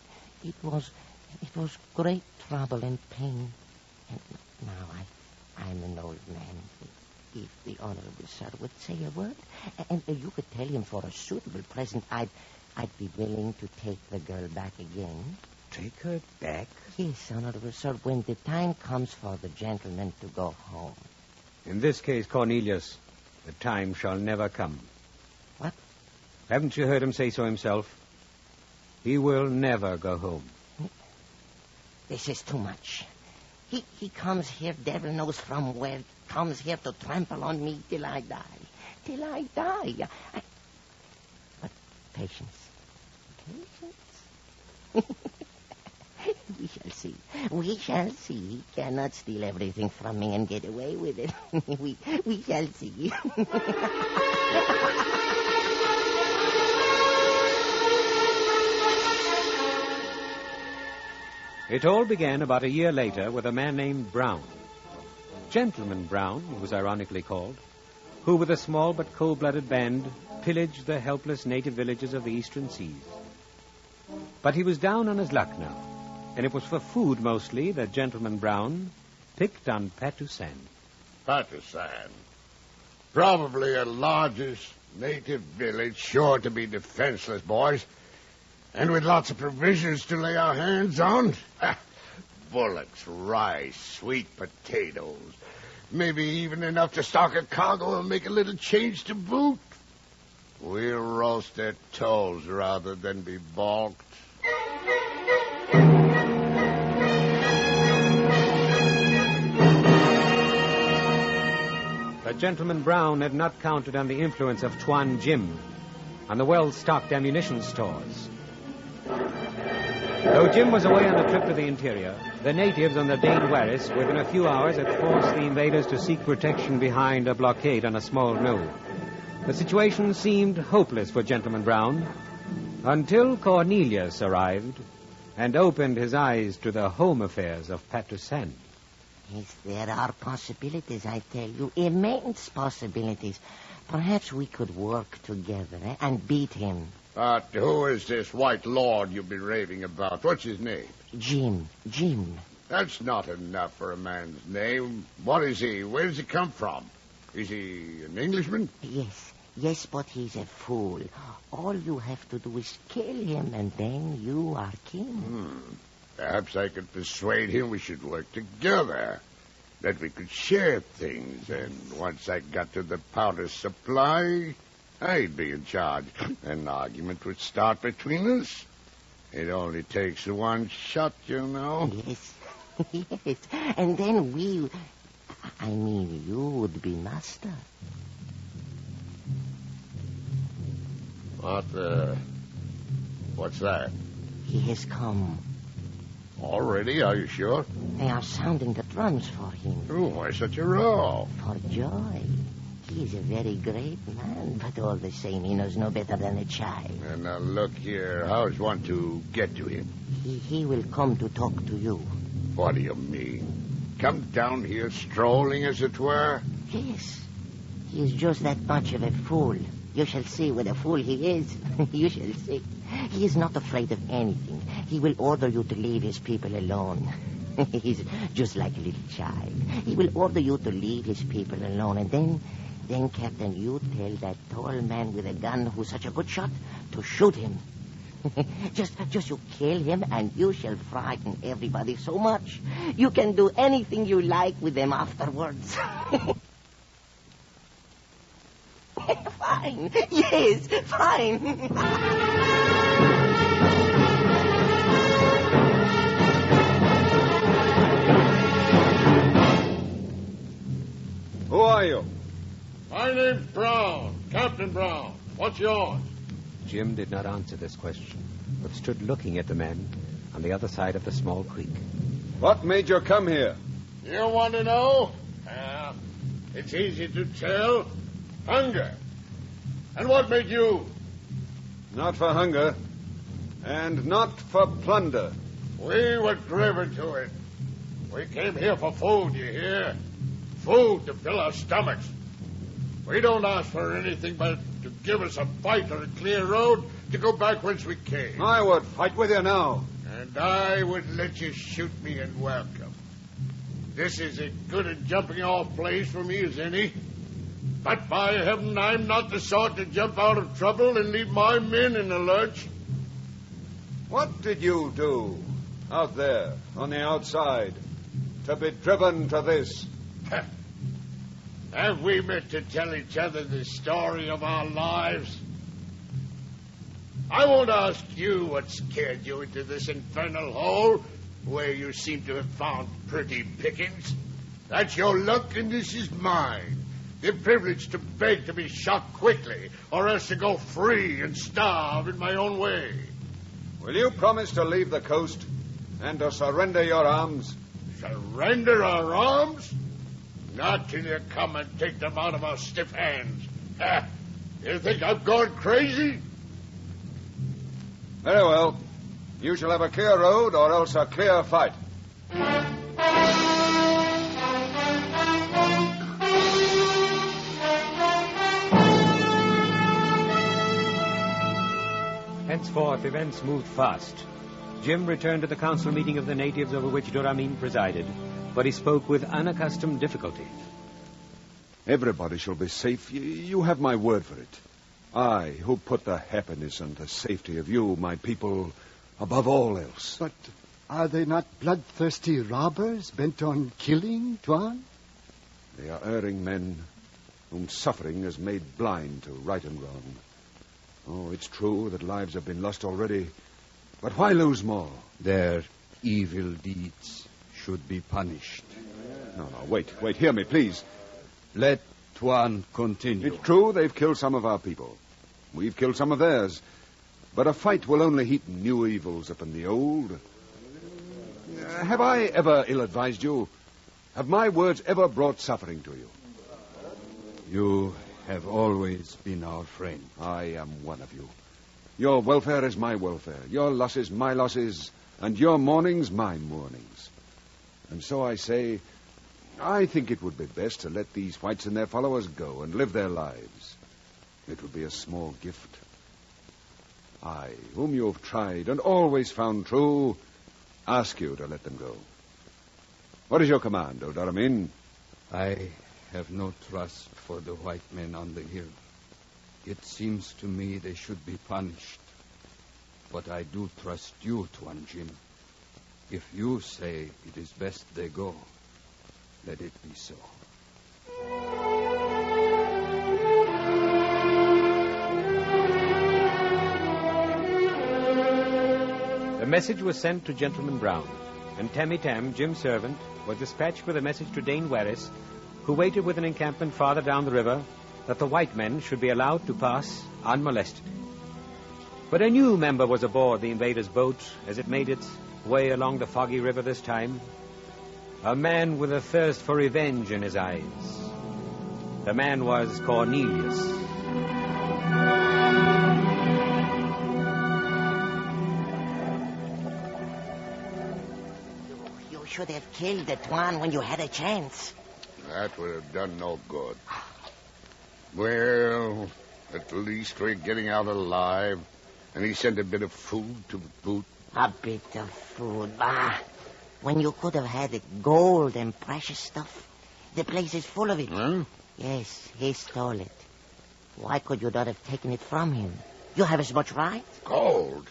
Speaker 2: It was great trouble and pain. And Now, I'm an old man. If the Honorable Sir would say a word, and you could tell him for a suitable present, I'd be willing to take the girl back again.
Speaker 4: Take her back?
Speaker 2: Yes, Honorable Sir, when the time comes for the gentleman to go home.
Speaker 4: In this case, Cornelius, the time shall never come.
Speaker 2: What?
Speaker 4: Haven't you heard him say so himself? He will never go home.
Speaker 2: This is too much. He comes here, devil knows from where, comes here to trample on me till I die. Till I die. But patience. We shall see. We shall see. He cannot steal everything from me and get away with it. We shall see.
Speaker 4: It all began about a year later with a man named Brown. Gentleman Brown, he was ironically called, who with a small but cold-blooded band pillaged the helpless native villages of the eastern seas. But he was down on his luck now, and it was for food mostly that Gentleman Brown picked on Patusan.
Speaker 3: Patusan. Probably a largest native village, sure to be defenseless, boys. And with lots of provisions to lay our hands on. Bullocks, rice, sweet potatoes. Maybe even enough to stock a cargo and make a little change to boot. We'll roast their toes rather than be balked.
Speaker 4: But Gentleman Brown had not counted on the influence of Tuan Jim, on the well-stocked ammunition stores. Though Jim was away on a trip to the interior, the natives on the Dane Waris, within a few hours, had forced the invaders to seek protection behind a blockade on a small knoll. The situation seemed hopeless for Gentleman Brown until Cornelius arrived and opened his eyes to the home affairs of Patusan.
Speaker 2: Yes, there are possibilities, I tell you, immense possibilities. Perhaps we could work together and beat him.
Speaker 3: But who is this white lord you've been raving about? What's his name?
Speaker 2: Jim.
Speaker 3: That's not enough for a man's name. What is he? Where does he come from? Is he an Englishman?
Speaker 2: Yes, but he's a fool. All you have to do is kill him, and then you are king.
Speaker 3: Perhaps I could persuade him we should work together. That we could share things, and once I got to the powder supply, I'd be in charge. An argument would start between us. It only takes one shot, you know.
Speaker 2: Yes. And then you would be master.
Speaker 3: What's that?
Speaker 2: He has come.
Speaker 3: Already? Are you sure?
Speaker 2: They are sounding the drums for him.
Speaker 3: Oh, why such a row?
Speaker 2: For joy. He is a very great man, but all the same, he knows no better than a child.
Speaker 3: And now look here, how's one to get to him?
Speaker 2: He will come to talk to you.
Speaker 3: What do you mean? Come down here strolling, as it were?
Speaker 2: Yes. He is just that much of a fool. You shall see what a fool he is. You shall see. He is not afraid of anything. He will order you to leave his people alone. He's just like a little child. He will order you to leave his people alone, and then, Captain, you tell that tall man with a gun who's such a good shot to shoot him. Just you kill him, and you shall frighten everybody so much. You can do anything you like with them afterwards. Fine. Yes, fine.
Speaker 9: Who are you?
Speaker 3: My name's Brown, Captain Brown. What's yours?
Speaker 4: Jim did not answer this question, but stood looking at the man on the other side of the small creek.
Speaker 9: What made you come here?
Speaker 3: You want to know? It's easy to tell. Hunger. And what made you?
Speaker 9: Not for hunger, and not for plunder.
Speaker 3: We were driven to it. We came here for food, you hear? Food to fill our stomachs. We don't ask for anything but to give us a fight or a clear road to go back whence we came.
Speaker 9: I would fight with you now.
Speaker 3: And I would let you shoot me in welcome. This is as good a jumping-off place for me as any. But by heaven, I'm not the sort to jump out of trouble and leave my men in the lurch.
Speaker 6: What did you do out there on the outside to be driven to this?
Speaker 3: Have we met to tell each other the story of our lives? I won't ask you what scared you into this infernal hole where you seem to have found pretty pickings. That's your luck, and this is mine. The privilege to beg to be shot quickly, or else to go free and starve in my own way.
Speaker 6: Will you promise to leave the coast and to surrender your arms?
Speaker 3: Surrender our arms? Not till you come and take them out of our stiff hands. You think I've gone crazy?
Speaker 6: Very well. You shall have a clear road or else a clear fight.
Speaker 4: Henceforth, events moved fast. Jim returned to the council meeting of the natives over which Doramin presided, but he spoke with unaccustomed difficulty.
Speaker 6: Everybody shall be safe. You have my word for it. I, who put the happiness and the safety of you, my people, above all else.
Speaker 8: But are they not bloodthirsty robbers bent on killing, Tuan?
Speaker 6: They are erring men whom suffering has made blind to right and wrong. Oh, it's true that lives have been lost already, but why lose more?
Speaker 14: Their evil deeds should be punished.
Speaker 6: No, wait, hear me, please.
Speaker 14: Let Tuan continue.
Speaker 6: It's true they've killed some of our people. We've killed some of theirs. But a fight will only heap new evils upon the old. Have I ever ill-advised you? Have my words ever brought suffering to you?
Speaker 14: You have always been our friend.
Speaker 6: I am one of you. Your welfare is my welfare. Your losses, my losses. And your mournings, my mournings. And so I say, I think it would be best to let these whites and their followers go and live their lives. It would be a small gift. I, whom you have tried and always found true, ask you to let them go. What is your command, O Doramin?
Speaker 14: I have no trust for the white men on the hill. It seems to me they should be punished. But I do trust you, Tuan Jim. If you say it is best they go, let it be so.
Speaker 4: The message was sent to Gentleman Brown, and Tammy Tam, Jim's servant, was dispatched with a message to Dane Warris, who waited with an encampment farther down the river, that the white men should be allowed to pass unmolested. But a new member was aboard the invaders' boat as it made its way along the foggy river this time. A man with a thirst for revenge in his eyes. The man was Cornelius.
Speaker 2: You should have killed the Tuan when you had a chance.
Speaker 3: That would have done no good. Well, at least we're getting out alive. And he sent a bit of food to boot.
Speaker 2: A bit of food, bah. When you could have had gold and precious stuff. The place is full of it.
Speaker 3: Huh?
Speaker 2: Yes, he stole it. Why could you not have taken it from him? You have as much right.
Speaker 3: Gold?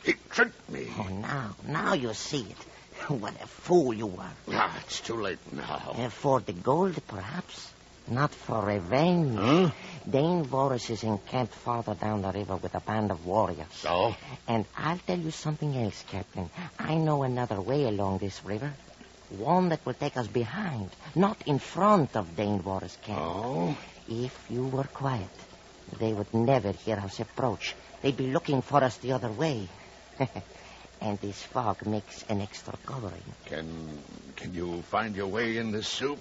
Speaker 3: He tricked me.
Speaker 2: Oh, now you see it. What a fool you were.
Speaker 3: It's too late now.
Speaker 2: For the gold, perhaps. Not for revenge.
Speaker 3: Huh?
Speaker 2: Dane Boris is encamped farther down the river with a band of warriors.
Speaker 3: So?
Speaker 2: And I'll tell you something else, Captain. I know another way along this river. One that will take us behind, not in front of Dane Boris' camp.
Speaker 3: Oh?
Speaker 2: If you were quiet, they would never hear us approach. They'd be looking for us the other way. And this fog makes an extra covering.
Speaker 3: Can you find your way in this soup?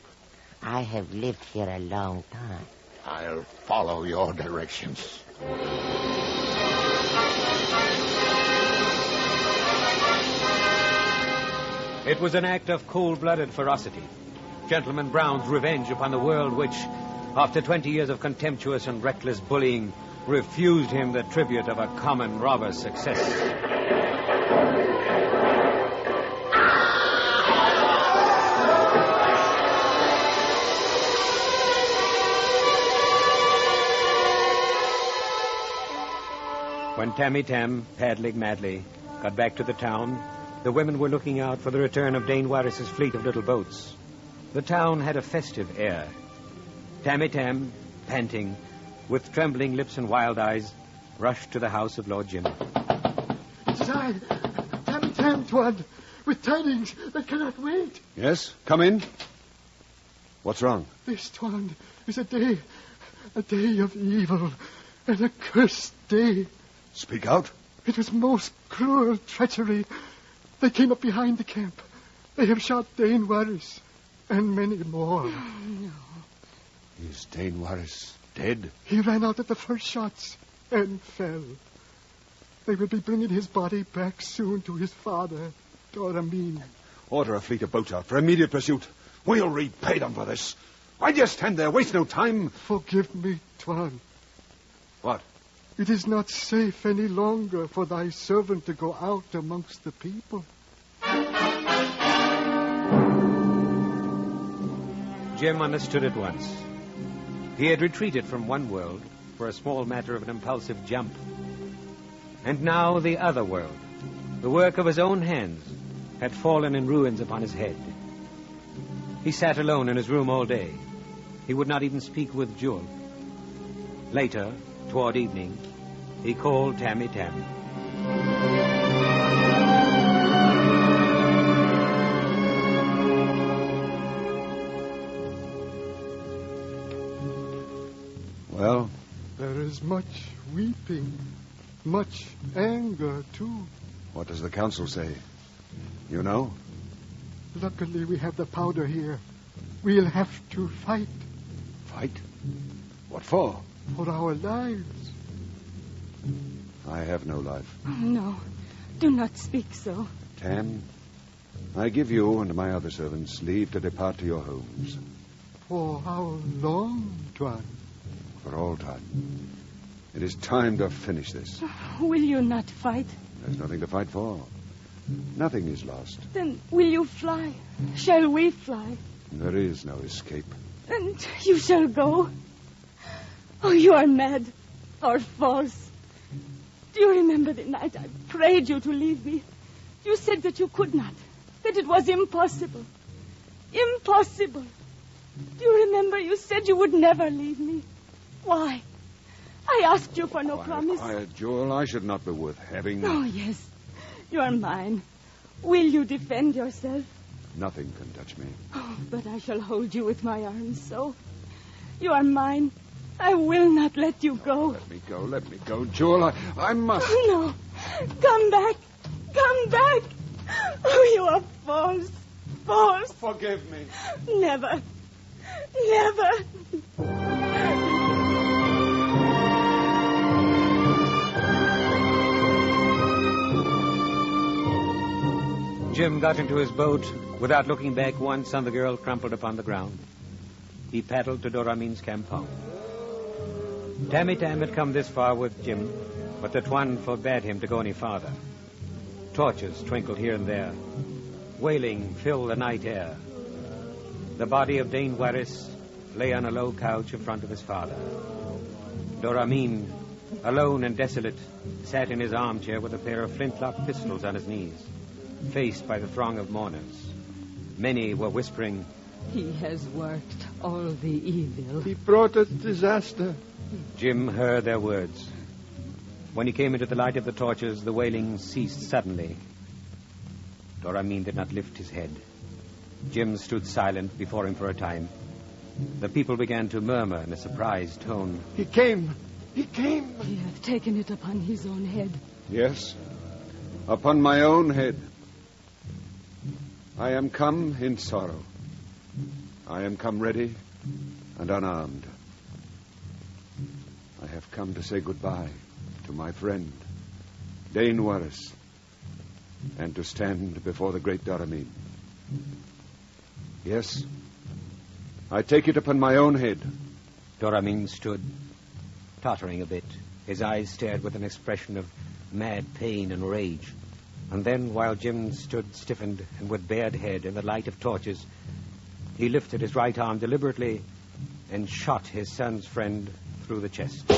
Speaker 2: I have lived here a long time.
Speaker 3: I'll follow your directions.
Speaker 4: It was an act of cold-blooded ferocity. Gentleman Brown's revenge upon the world which, after 20 years of contemptuous and reckless bullying, refused him the tribute of a common robber's success. When Tammy Tam, paddling madly, got back to the town, the women were looking out for the return of Dane Warris's fleet of little boats. The town had a festive air. Tammy Tam, panting, with trembling lips and wild eyes, rushed to the house of Lord Jim.
Speaker 8: It is I, Tammy Tam, Tuan, with tidings that cannot wait.
Speaker 6: Yes? Come in. What's wrong?
Speaker 8: This, Tuan, is a day of evil, and a cursed day.
Speaker 6: Speak out.
Speaker 8: It was most cruel treachery. They came up behind the camp. They have shot Dane Warris, and many more.
Speaker 12: No.
Speaker 6: Is Dane Warris dead?
Speaker 8: He ran out at the first shots and fell. They will be bringing his body back soon to his father, Doramin.
Speaker 6: Order a fleet of boats out for immediate pursuit. We'll repay them for this. Why do you stand there? Waste no time.
Speaker 8: Forgive me, Tuan.
Speaker 6: What?
Speaker 8: It is not safe any longer for thy servant to go out amongst the people.
Speaker 4: Jim understood at once. He had retreated from one world for a small matter of an impulsive jump. And now the other world, the work of his own hands, had fallen in ruins upon his head. He sat alone in his room all day. He would not even speak with Jewel. Later, toward evening, he called Tammy Tam.
Speaker 6: Well?
Speaker 8: There is much weeping, much anger, too.
Speaker 6: What does the council say? You know?
Speaker 8: Luckily, we have the powder here. We'll have to fight.
Speaker 6: Fight? What for?
Speaker 8: For our lives.
Speaker 6: I have no life.
Speaker 12: Oh, no. Do not speak so.
Speaker 6: Tam, I give you and my other servants leave to depart to your homes.
Speaker 8: For how long, Tuan?
Speaker 6: For all time. It is time to finish this.
Speaker 12: Will you not fight?
Speaker 6: There's nothing to fight for. Nothing is lost.
Speaker 12: Then will you fly? Shall we fly?
Speaker 6: There is no escape.
Speaker 12: And you shall go? Oh, you are mad or false. Do you remember the night I prayed you to leave me? You said that you could not, that it was impossible. Impossible. Do you remember you said you would never leave me? Why? I asked you for no promise.
Speaker 6: Quiet, Jewel. I should not be worth having.
Speaker 12: Oh, yes. You are mine. Will you defend yourself?
Speaker 6: Nothing can touch me.
Speaker 12: Oh, but I shall hold you with my arms so. You are mine. I will not let you go.
Speaker 6: Let me go, Jewel. I must.
Speaker 12: Oh, no. Come back. Come back. Oh, you are false. False.
Speaker 6: Forgive me.
Speaker 12: Never. Never.
Speaker 4: Jim got into his boat without looking back once on the girl crumpled upon the ground. He paddled to Doramin's compound. Tammy Tam had come this far with Jim, but the Tuan forbade him to go any farther. Torches twinkled here and there. Wailing filled the night air. The body of Dane Warris lay on a low couch in front of his father. Doramin, alone and desolate, sat in his armchair with a pair of flintlock pistols on his knees, faced by the throng of mourners. Many were whispering,
Speaker 15: "He has worked all the evil.
Speaker 10: He brought us disaster."
Speaker 4: Jim heard their words. When he came into the light of the torches, the wailing ceased suddenly. Doramin did not lift his head. Jim stood silent before him for a time. The people began to murmur in a surprised tone.
Speaker 8: He came. He came.
Speaker 15: He hath taken it upon his own head.
Speaker 6: Yes, upon my own head. I am come in sorrow. I am come ready and unarmed. I have come to say goodbye to my friend, Dane Warris, and to stand before the great Doramin. Yes, I take it upon my own head.
Speaker 4: Doramin stood, tottering a bit. His eyes stared with an expression of mad pain and rage. And then, while Jim stood stiffened and with bared head in the light of torches, he lifted his right arm deliberately and shot his son's friend through the chest.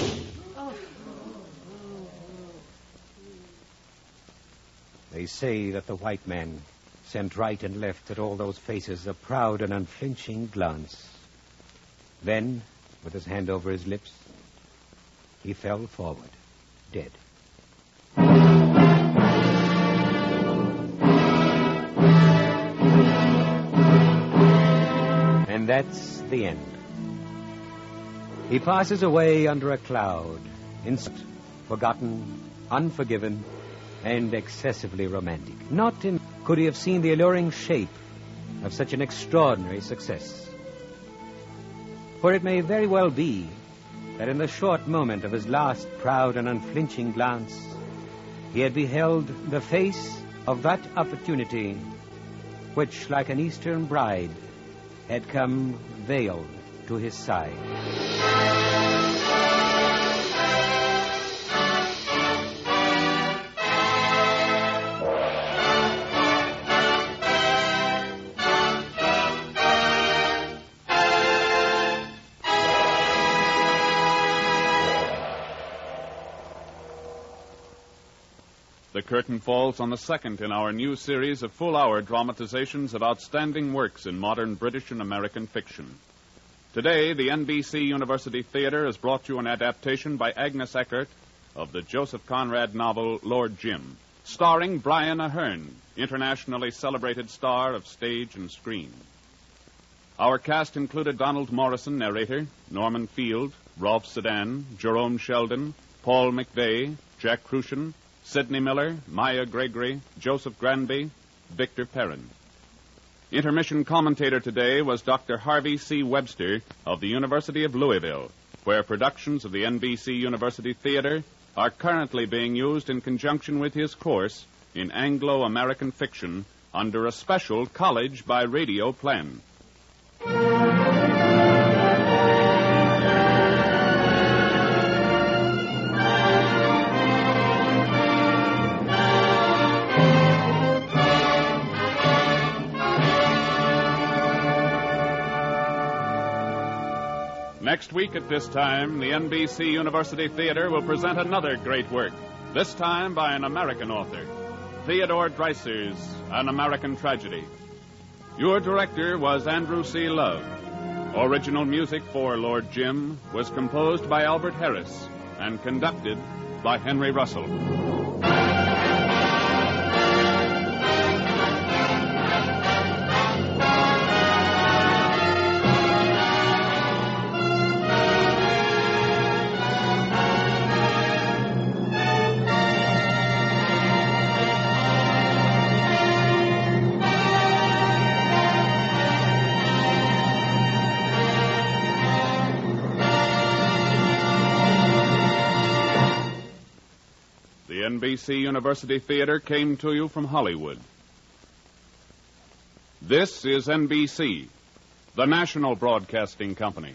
Speaker 4: They say that the white man sent right and left at all those faces a proud and unflinching glance. Then, with his hand over his lips, he fell forward, dead. And that's the end. He passes away under a cloud, instant, forgotten, unforgiven, and excessively romantic. Not in could he have seen the alluring shape of such an extraordinary success. For it may very well be that in the short moment of his last proud and unflinching glance, he had beheld the face of that opportunity which, like an Eastern bride, had come veiled to his side.
Speaker 1: The curtain falls on the second in our new series of full-hour dramatizations of outstanding works in modern British and American fiction. Today, the NBC University Theater has brought you an adaptation by Agnes Eckert of the Joseph Conrad novel Lord Jim, starring Brian Aherne, internationally celebrated star of stage and screen. Our cast included Donald Morrison, narrator, Norman Field, Rolf Sedan, Jerome Sheldon, Paul McVeigh, Jack Crucian, Sidney Miller, Maya Gregory, Joseph Granby, Victor Perrin. Intermission commentator today was Dr. Harvey C. Webster of the University of Louisville, where productions of the NBC University Theater are currently being used in conjunction with his course in Anglo-American fiction under a special college by radio plan. Next week at this time, the NBC University Theater will present another great work, this time by an American author, Theodore Dreiser's An American Tragedy. Your director was Andrew C. Love. Original music for Lord Jim was composed by Albert Harris and conducted by Henry Russell. NBC University Theater came to you from Hollywood. This is NBC, the national broadcasting company.